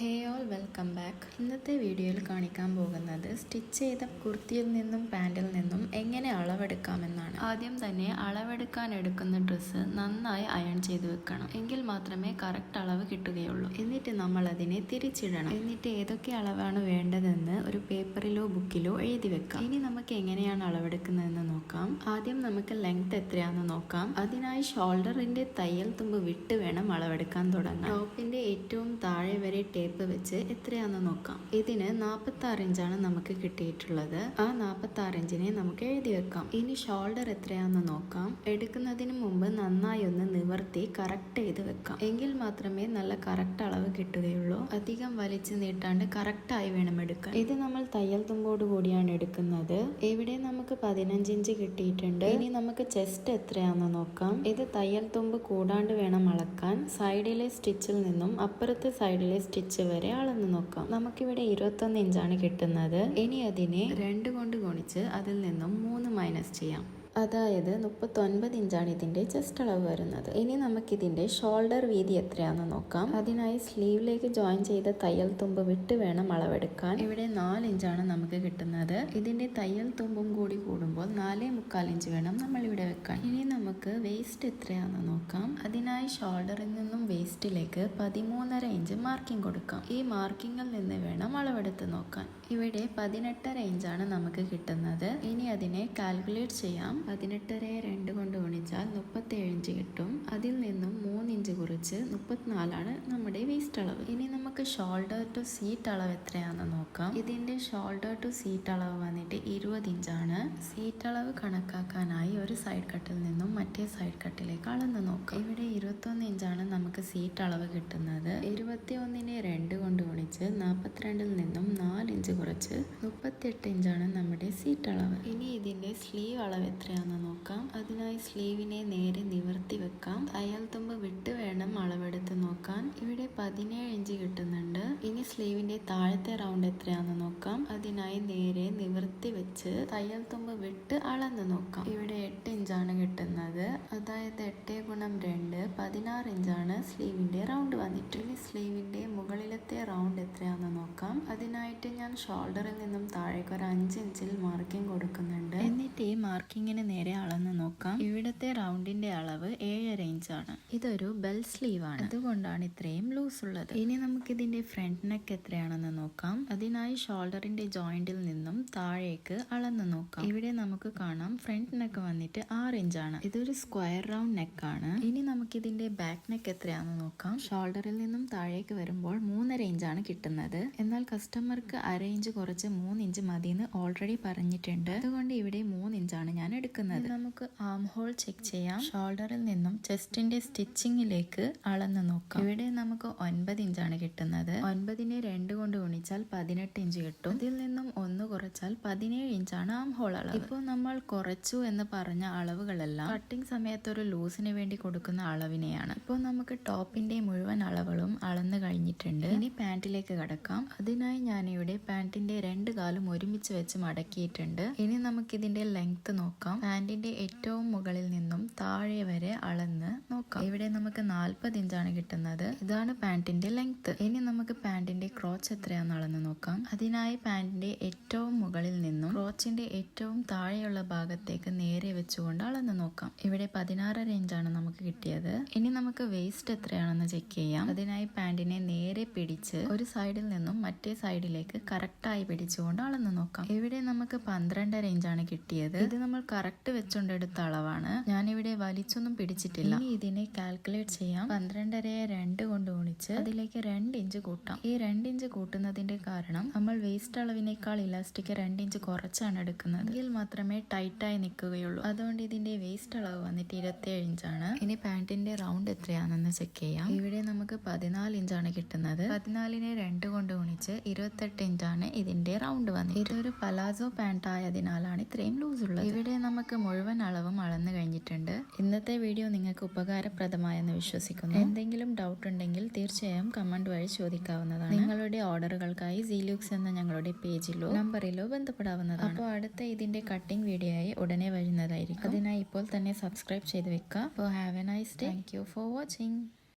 ഹേ all welcome back. ഇന്നത്തെ വീഡിയോയിൽ കാണിക്കാൻ പോകുന്നത് സ്റ്റിച്ച് ചെയ്ത കുർത്തിയിൽ നിന്നും പാൻറ്റിൽ നിന്നും എങ്ങനെ അളവെടുക്കാമെന്നാണ്. ആദ്യം തന്നെ അളവെടുക്കാൻ എടുക്കുന്ന ഡ്രസ്സ് നന്നായി അയൺ ചെയ്ത് വെക്കണം. എങ്കിൽ മാത്രമേ കറക്റ്റ് അളവ് കിട്ടുകയുള്ളൂ. എന്നിട്ട് നമ്മൾ അതിനെ തിരിച്ചിടണം. എന്നിട്ട് ഏതൊക്കെ അളവാണ് വേണ്ടതെന്ന് ഒരു പേപ്പറിലോ ബുക്കിലോ എഴുതി വെക്കാം. ഇനി നമുക്ക് എങ്ങനെയാണ് അളവെടുക്കുന്നതെന്ന് നോക്കാം. ആദ്യം നമുക്ക് ലെങ്ത് എത്രയാണെന്ന് നോക്കാം. അതിനായി ഷോൾഡറിന്റെ തയ്യൽ തുമ്പ് വിട്ട് വേണം അളവെടുക്കാൻ തുടങ്ങാം. ടോപ്പിന്റെ ഏറ്റവും താഴെ വരെ ടേപ്പ് വെച്ച് എത്രയാണെന്ന് നോക്കാം. ഇതിന് 46 ഇഞ്ചാണ് നമുക്ക് കിട്ടിയിട്ടുള്ളത്. ആ 46 ഇഞ്ചിനെ നമുക്ക് എഴുതി വെക്കാം. ഇനി ഷോൾഡർ എത്രയാണെന്ന് നോക്കാം. എടുക്കുന്നതിന് മുമ്പ് നന്നായി ഒന്ന് നിവർത്തി കറക്റ്റ് ചെയ്ത് വെക്കാം. എങ്കിൽ മാത്രമേ നല്ല കറക്റ്റ് അളവ് കിട്ടുകയുള്ളൂ. അധികം വലിച്ചു നീട്ടാണ്ട് കറക്റ്റായി വേണം എടുക്കാൻ. ഇത് നമ്മൾ തയ്യൽ തുമ്പോട് കൂടിയാണ് എടുക്കുന്നത്. ഇവിടെ നമുക്ക് 15 ഇഞ്ച് കിട്ടിയിട്ടുണ്ട്. ഇനി നമുക്ക് ചെസ്റ്റ് എത്രയാണെന്ന് നോക്കാം. ഇത് തയ്യൽ തുമ്പ് കൂടാണ്ട് വേണം അളക്കാൻ. സൈഡിലെ സ്റ്റിച്ചിൽ നിന്നും അപ്പുറത്തെ സൈഡിലെ സ്റ്റിച്ച് വരെ അളന്ന് നോക്കാം. നമുക്കിവിടെ 21 ഇഞ്ചാണ് കിട്ടുന്നത്. ഇനി അതിനെ 2 കൊണ്ട് ഗുണിച്ച് അതിൽ നിന്നും 3 മൈനസ് ചെയ്യാം. അതായത് 39 ഇഞ്ചാണ് ഇതിന്റെ ചെസ്റ്റ് അളവ് വരുന്നത്. ഇനി നമുക്കിതിന്റെ ഷോൾഡർ വീതി എത്രയാണെന്ന് നോക്കാം. അതിനായി സ്ലീവിലേക്ക് ജോയിൻ ചെയ്ത തയ്യൽ തുമ്പ് വിട്ട് വേണം അളവെടുക്കാൻ. ഇവിടെ 4 ഇഞ്ചാണ് നമുക്ക് കിട്ടുന്നത്. ഇതിന്റെ തയ്യൽ തുമ്പും കൂടി കൂടുമ്പോൾ 4.25 ഇഞ്ച് വേണം നമ്മൾ ഇവിടെ വെക്കാൻ. ഇനി നമുക്ക് വേസ്റ്റ് എത്രയാണെന്ന് നോക്കാം. അതിനായി ഷോൾഡറിൽ നിന്നും വേസ്റ്റിലേക്ക് 13.5 ഇഞ്ച് മാർക്കിംഗ് കൊടുക്കാം. ഈ മാർക്കിങ്ങിൽ നിന്ന് വേണം അളവെടുത്ത് നോക്കാൻ. ഇവിടെ 18.5 ഇഞ്ചാണ് നമുക്ക് കിട്ടുന്നത്. ഇനി അതിനെ കാൽക്കുലേറ്റ് ചെയ്യാം. 18 2 കൊണ്ട് ഗുണിച്ചാൽ 37 ഇഞ്ച് കിട്ടും. അതിൽ നിന്നും 3 ഇഞ്ച് കുറച്ച് 34 നമ്മുടെ വേസ്റ്റ് അളവ്. ഇനി നമുക്ക് ഷോൾഡർ ടു സീറ്റ് അളവ് എത്രയാണെന്ന് നോക്കാം. ഇതിന്റെ ഷോൾഡർ ടു സീറ്റ് അളവ് വന്നിട്ട് 20 ഇഞ്ചാണ്. സീറ്റ് അളവ് കണക്കാക്കാനായി ഒരു സൈഡ് കട്ടിൽ നിന്നും മറ്റേ സൈഡ് കട്ടിലേക്ക് അളന്ന് നോക്കാം. ഇവിടെ 21 ഇഞ്ചാണ് നമുക്ക് സീറ്റ് അളവ് കിട്ടുന്നത്. 21നെ 2 കൊണ്ട് ഗുണിച്ച് 42ൽ നിന്നും 4 ഇഞ്ച് കുറച്ച് 38 ഇഞ്ചാണ് നമ്മുടെ സീറ്റ് അളവ്. ഇനി ഇതിന്റെ സ്ലീവ് അളവ് എത്രയാണെന്ന് നോക്കാം. അതിനായി സ്ലീവിനെ നേരെ നിവർത്തി വെക്കാം. തയ്യൽ തുമ്പ് വിട്ട് വേണം അളവെടുത്ത് നോക്കാൻ. ഇവിടെ 17 ഇഞ്ച് കിട്ടുന്നുണ്ട്. ഇനി സ്ലീവിന്റെ താഴത്തെ റൗണ്ട് എത്രയാണെന്ന് നോക്കാം. അതിനായി നേരെ നിവർത്തി വെച്ച് തയ്യൽ തുമ്പ് വിട്ട് അളന്ന് നോക്കാം. ഇവിടെ 8 ഇഞ്ചാണ് കിട്ടുന്നത്. അതായത് 8 ഗുണം 2 16 ഇഞ്ചാണ് സ്ലീവിന്റെ റൗണ്ട് വന്നിട്ട്. ഇനി സ്ലീവിന്റെ മുകളിലത്തെ റൗണ്ട് എത്രയാണെന്ന് നോക്കാം. അതിനായിട്ട് ഞാൻ ഷോൾഡറിൽ നിന്നും താഴേക്ക് ഒരു 5 ഇഞ്ചിൽ മാർക്കിംഗ് കൊടുക്കുന്നുണ്ട്. എന്നിട്ട് ഈ മാർക്കിങ്ങിന് നേരെ അളന്ന് നോക്കാം. ഇവിടത്തെ റൗണ്ടിന്റെ അളവ് 7.5 ഇഞ്ചാണ്. ഇതൊരു ബെൽ സ്ലീവ് ആണ്. അതുകൊണ്ടാണ് ഇത്രയും ലൂസ് ഉള്ളത്. ഇനി നമുക്ക് ഇതിന്റെ ഫ്രണ്ട് നെക്ക് എത്രയാണെന്ന് നോക്കാം. അതിനായി ഷോൾഡറിന്റെ ജോയിന്റിൽ നിന്നും താഴേക്ക് അളന്ന് നോക്കാം. ഇവിടെ നമുക്ക് കാണാം ഫ്രണ്ട് നെക്ക് വന്നിട്ട് 6 ഇഞ്ചാണ്. ഇതൊരു സ്ക്വയർ റൗണ്ട് നെക്ക് ആണ്. ഇനി നമുക്ക് ഇതിന്റെ ബാക്ക് നെക്ക് എത്രയാണെന്ന് നോക്കാം. ഷോൾഡറിൽ നിന്നും താഴേക്ക് വരുമ്പോൾ 3.5 ഇഞ്ചാണ് കിട്ടുന്നത്. എന്നാൽ കസ്റ്റമർക്ക് 1/2 ഇഞ്ച് കുറച്ച് 3 ഇഞ്ച് മതിയെന്ന് ഓൾറെഡി പറഞ്ഞിട്ടുണ്ട്. അതുകൊണ്ട് ഇവിടെ 3 ഇഞ്ചാണ് ഞാൻ എടുക്കുന്നത്. നമുക്ക് ആം ഹോൾ ചെക്ക് ചെയ്യാം. ഷോൾഡറിൽ നിന്നും ചെസ്റ്റിന്റെ സ്റ്റിച്ചിങ്ങിലേക്ക് അളന്ന് നോക്കാം. ഇവിടെ നമുക്ക് 9 ഇഞ്ചാണ് കിട്ടുന്നത്. 9നെ 2 കൊണ്ട് ഗുണിച്ചാൽ 18 ഇഞ്ച് കിട്ടും. ഇതിൽ നിന്നും 1 കുറച്ചാൽ 17 ഇഞ്ചാണ് ആം ഹോൾ അളവ്. ഇപ്പോൾ നമ്മൾ കുറച്ചു എന്ന് പറഞ്ഞ അളവുകളെല്ലാം കട്ടിംഗ് സമയത്ത് ഒരു ലൂസിന് വേണ്ടി കൊടുക്കുന്ന അളവിനെയാണ്. ഇപ്പോൾ നമുക്ക് ടോപ്പിന്റെ മുഴുവൻ അളവുകളും അളന്ന് കഴിഞ്ഞിട്ടുണ്ട്. ഇനി പാന്റിലേക്ക് കടക്കാം. അതിനായി ഞാൻ ഇവിടെ പാന്റിന്റെ 2 കാലും ഒരുമിച്ച് വെച്ച് മടക്കിയിട്ടുണ്ട്. ഇനി നമുക്ക് ഇതിന്റെ ലെങ്ത് നോക്കാം. പാന്റിന്റെ ഏറ്റവും മുകളിൽ നിന്നും താഴെ വരെ അളന്ന് നോക്കാം. ഇവിടെ നമുക്ക് 40 ഇഞ്ചാണ് കിട്ടുന്നത്. ഇതാണ് പാന്റിന്റെ ലെങ്ത്. ഇനി നമുക്ക് പാന്റിന്റെ ക്രോച്ച് എത്രയാണെന്ന് അളന്ന് നോക്കാം. അതിനായി പാന്റിന്റെ ഏറ്റവും മുകളിൽ നിന്നും ക്രോച്ചിന്റെ ഏറ്റവും താഴെയുള്ള ഭാഗത്തേക്ക് നേരെ വെച്ചുകൊണ്ട് അളന്ന് നോക്കാം. ഇവിടെ 16.5 ഇഞ്ചാണ് നമുക്ക് കിട്ടിയത്. ഇനി നമുക്ക് വേസ്റ്റ് എത്രയാണെന്ന് ചെക്ക് ചെയ്യാം. അതിനായി പാന്റിനെ നേരെ പിടിച്ച് ഒരു സൈഡിൽ നിന്നും മറ്റേ സൈഡിലേക്ക് കറക്റ്റായി പിടിച്ചുകൊണ്ട് അളന്ന് നോക്കാം. ഇവിടെ നമുക്ക് 12.5 ഇഞ്ചാണ് കിട്ടിയത്. ഇത് നമ്മൾ കറക്റ്റ് വെച്ചുകൊണ്ടെടുത്ത അളവാണ്. ഞാനിവിടെ വലിച്ചൊന്നും പിടിച്ചിട്ടില്ല. ഇനി ഇതിനെ കാൽക്കുലേറ്റ് ചെയ്യാം. 12.5യെ 2 കൊണ്ട് ഗുണിച്ച് അതിലേക്ക് 2 ഇഞ്ച് കൂട്ടാം. ഈ 2 ഇഞ്ച് കൂട്ടുന്നതിന്റെ കാരണം നമ്മൾ വേസ്റ്റ് അളവിനേക്കാൾ ഇലാസ്റ്റിക് 2 ഇഞ്ച് കുറച്ചാണ് എടുക്കുന്നത്. എങ്കിൽ മാത്രമേ ടൈറ്റായി നിൽക്കുകയുള്ളൂ. അതുകൊണ്ട് ഇതിന്റെ വേസ്റ്റ് അളവ് വന്നിട്ട് 27 ഇഞ്ചാണ്. ഇനി പാന്റിന്റെ റൗണ്ട് എത്രയാണെന്ന് ചെക്ക് ചെയ്യാം. ഇവിടെ നമുക്ക് 14 ഇഞ്ചാണ് കിട്ടുന്നത്. 14നെ 2 കൊണ്ട് ഗുണിച്ച് 28 ഇഞ്ചാണ് ഇതിന്റെ റൗണ്ട് വന്നത്. ഇതൊരു പലാസോ പാന്റ് ആയതിനാലാണ് ഇത്രയും ലൂസ് ഉള്ളത്. ഇവിടെ നമുക്ക് മുഴുവൻ അളവും അളന്നു കഴിഞ്ഞിട്ടുണ്ട്. ഇന്നത്തെ വീഡിയോ നിങ്ങൾക്ക് ഉപകാരപ്രദമായെന്ന് വിശ്വസിക്കുന്നു. എന്തെങ്കിലും ഡൗട്ട് ഉണ്ടെങ്കിൽ തീർച്ചയായും കമന്റ് വഴി ചോദിക്കാവുന്നതാണ്. നിങ്ങളുടെ ഓർഡറുകൾക്കായി സീലൂക്സ് എന്ന ഞങ്ങളുടെ പേജിലോ നമ്പറിലോ ബന്ധപ്പെടാവുന്നതാണ്. അപ്പോൾ അടുത്ത ഇതിന്റെ കട്ടിംഗ് വീഡിയോ ആയി ഉടനെ വരുന്നതായിരിക്കും. അതിനായി ഇപ്പോൾ തന്നെ സബ്സ്ക്രൈബ് ചെയ്ത് വെക്കുക. അപ്പോൾ have A nice day. Thank you for watching.